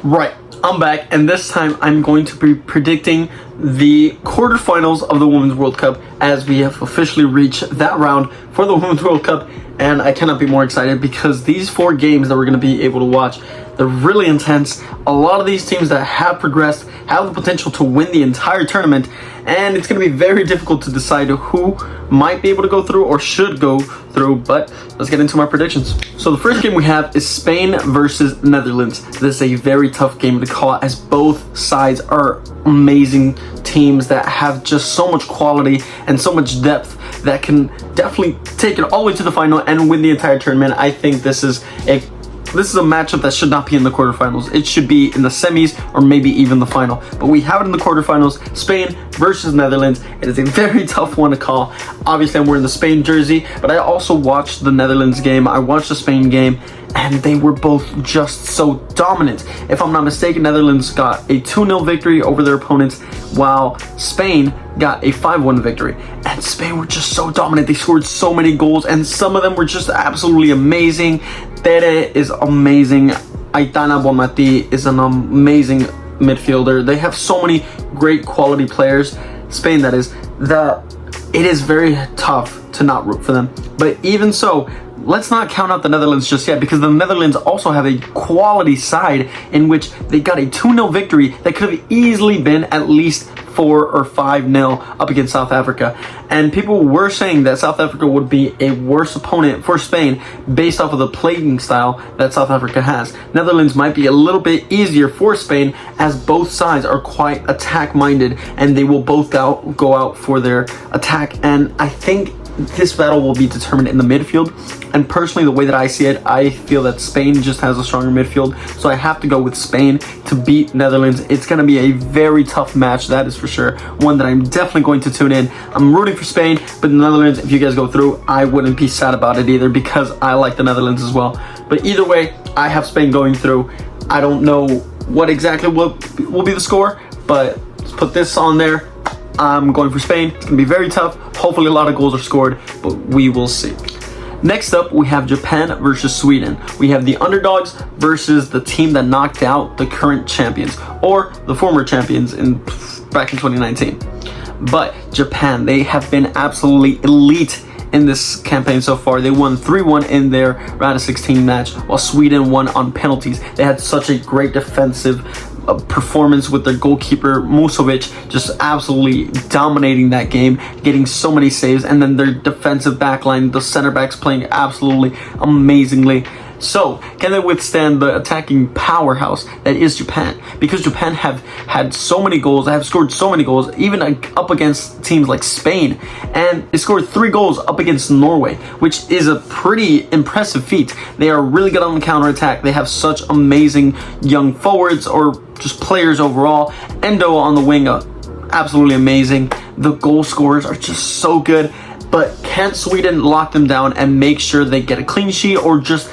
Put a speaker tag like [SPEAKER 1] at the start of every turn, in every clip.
[SPEAKER 1] Right, I'm back, and this time I'm going to be predicting the quarterfinals of the Women's World Cup as we have officially reached that round for the Women's World Cup, and I cannot be more excited because these 4 games that we're going to be able to watch, they're really intense. A lot of these teams that have progressed have the potential to win the entire tournament, and it's going to be very difficult to decide who might be able to go through or should go through, but let's get into my predictions. So the first game we have is Spain versus Netherlands. This is a very tough game to call as both sides are amazing teams that have just so much quality and so much depth that can definitely take it all the way to the final and win the entire tournament. I think this is a matchup that should not be in the quarterfinals. It should be in the semis or maybe even the final. But we have it in the quarterfinals, Spain versus Netherlands. It is a very tough one to call. Obviously, I'm wearing the Spain jersey, but I also watched the Netherlands game. I watched the Spain game, and they were both just so dominant. If I'm not mistaken, Netherlands got a 2-0 victory over their opponents, while Spain got a 5-1 victory. And Spain were just so dominant. They scored so many goals, and some of them were just absolutely amazing. Tere is amazing. Aitana Bonmati is an amazing midfielder. They have so many great quality players, Spain that is, that it is very tough to not root for them. But even so, let's not count out the Netherlands just yet, because the Netherlands also have a quality side in which they got a 2-0 victory that could have easily been at least 4 or 5-0 up against South Africa. And people were saying that South Africa would be a worse opponent for Spain based off of the playing style that South Africa has. Netherlands might be a little bit easier for Spain as both sides are quite attack-minded and they will both go out for their attack. And I think this battle will be determined in the midfield, and personally, the way that I see it, I feel that Spain just has a stronger midfield, so I have to go with Spain to beat Netherlands. It's going to be a very tough match, that is for sure, one that I'm definitely going to tune in. I'm rooting for Spain, but the Netherlands, if you guys go through, I wouldn't be sad about it either, because I like the Netherlands as well. But either way, I have Spain going through. I don't know what exactly will be the score, but let's put this on there. I'm going for Spain. It's going to be very tough. Hopefully a lot of goals are scored, but we will see. Next up, we have Japan versus Sweden. We have the underdogs versus the team that knocked out the current champions, or the former champions back in 2019. But Japan, they have been absolutely elite in this campaign so far. They won 3-1 in their round of 16 match, while Sweden won on penalties. They had such a great defensive performance with their goalkeeper Musovic just absolutely dominating that game, getting so many saves, and then their defensive backline, the center backs playing absolutely amazingly. So, can they withstand the attacking powerhouse that is Japan? Because Japan have had so many goals, have scored so many goals, even up against teams like Spain, and they scored 3 goals up against Norway, which is a pretty impressive feat. They are really good on the counterattack. They have such amazing young forwards, or just players overall. Endo on the wing, absolutely amazing. The goal scorers are just so good, but can Sweden lock them down and make sure they get a clean sheet, or just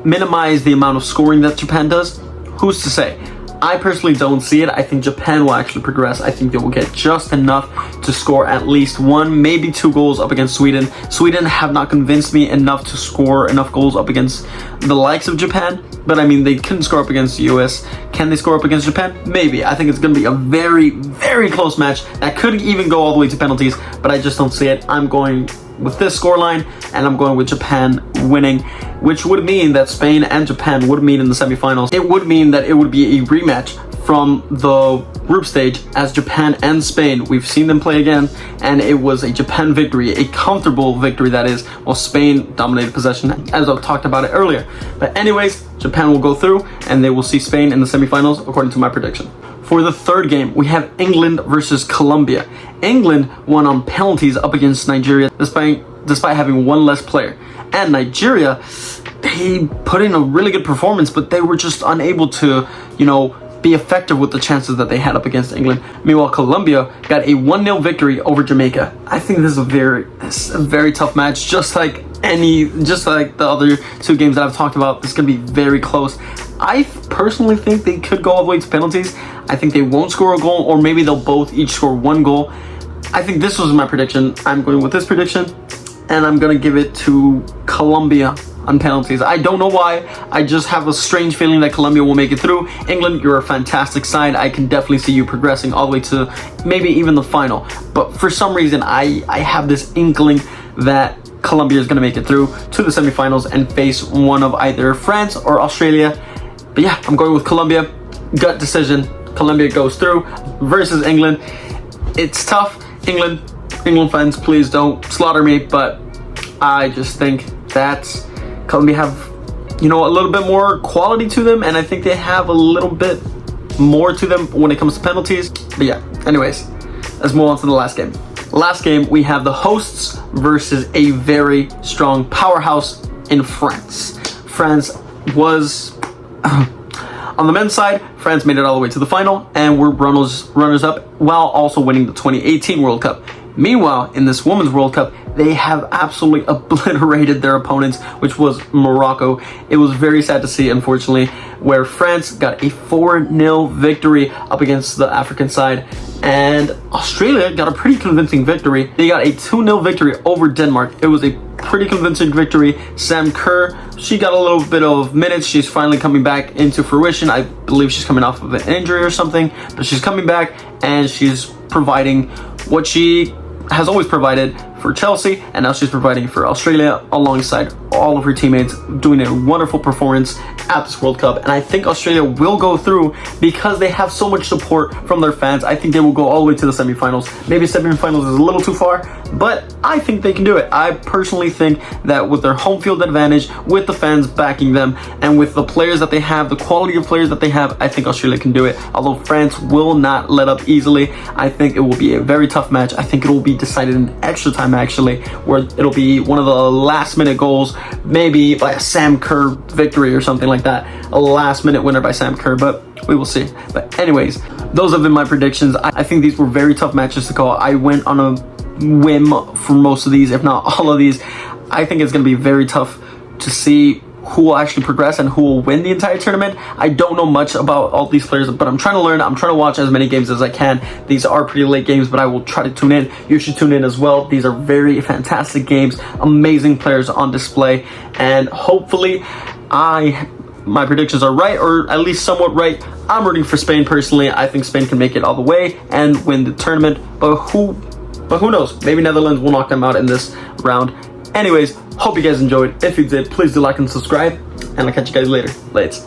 [SPEAKER 1] minimize the amount of scoring that Japan does? Who's to say? I personally don't see it. I think Japan will actually progress. I think they will get just enough to score at least 1, maybe 2 goals up against Sweden. Sweden have not convinced me enough to score enough goals up against the likes of Japan, but I mean, they couldn't score up against the US. Can they score up against Japan? Maybe. I think it's going to be a very, very close match that could even go all the way to penalties, but I just don't see it. I'm going with this scoreline, and I'm going with Japan winning, which would mean that Spain and Japan would meet in the semifinals. It would mean that it would be a rematch from the group stage as Japan and Spain. We've seen them play again, and it was a Japan victory, a comfortable victory that is, while Spain dominated possession, as I've talked about it earlier. But anyways, Japan will go through, and they will see Spain in the semifinals, according to my prediction. For the third game, we have England versus Colombia. England won on penalties up against Nigeria, despite having 1 less player. And Nigeria, they put in a really good performance, but they were just unable to, be effective with the chances that they had up against England. Meanwhile, Colombia got a 1-0 victory over Jamaica. I think this is a very tough match, just like the other 2 games that I've talked about. This is going to be very close. I personally think they could go all the way to penalties. I think they won't score a goal, or maybe they'll both each score 1 goal. I think this was my prediction. I'm going with this prediction, and I'm going to give it to Colombia. on penalties. I don't know why. I just have a strange feeling that Colombia will make it through. England, you're a fantastic side. I can definitely see you progressing all the way to maybe even the final. But for some reason, I have this inkling that Colombia is going to make it through to the semifinals and face one of either France or Australia. But yeah, I'm going with Colombia. Gut decision. Colombia goes through versus England. It's tough. England fans, please don't slaughter me, but I just think that Colombia have, a little bit more quality to them, and I think they have a little bit more to them when it comes to penalties. But yeah, anyways, let's move on to the last game. Last game, we have the hosts versus a very strong powerhouse in France. France was... On the men's side, France made it all the way to the final and were runners up while also winning the 2018 World Cup. Meanwhile, in this Women's World Cup, they have absolutely obliterated their opponents, which was Morocco. It was very sad to see, unfortunately, where France got a 4-0 victory up against the African side, and Australia got a pretty convincing victory. They got a 2-0 victory over Denmark. It was a pretty convincing victory. Sam Kerr, she got a little bit of minutes. She's finally coming back into fruition. I believe she's coming off of an injury or something, but she's coming back and she's providing what she has always provided for Chelsea, and now she's providing for Australia alongside all of her teammates, doing a wonderful performance at this World Cup. And I think Australia will go through because they have so much support from their fans. I think they will go all the way to the semifinals. Maybe semifinals is a little too far, but I think they can do it. I personally think that with their home field advantage, with the fans backing them, and with the players that they have, the quality of players that they have, I think Australia can do it. Although France will not let up easily. I think it will be a very tough match. I think it will be decided in extra time, actually, where it'll be one of the last minute goals, maybe by a Sam Kerr victory or something like that. A last minute winner by Sam Kerr, but we will see. But anyways, those have been my predictions. I think these were very tough matches to call. I went on a whim for most of these, if not all of these. I think it's going to be very tough to see who will actually progress and who will win the entire tournament. I don't know much about all these players, but I'm trying to learn. I'm trying to watch as many games as I can. These are pretty late games, but I will try to tune in. You should tune in as well. These are very fantastic games, amazing players on display, and hopefully my predictions are right, or at least somewhat right. I'm rooting for Spain personally. I think Spain can make it all the way and win the tournament, but who knows? Maybe Netherlands will knock them out in this round. Anyways, hope you guys enjoyed. If you did, please do like and subscribe, and I'll catch you guys later. Later.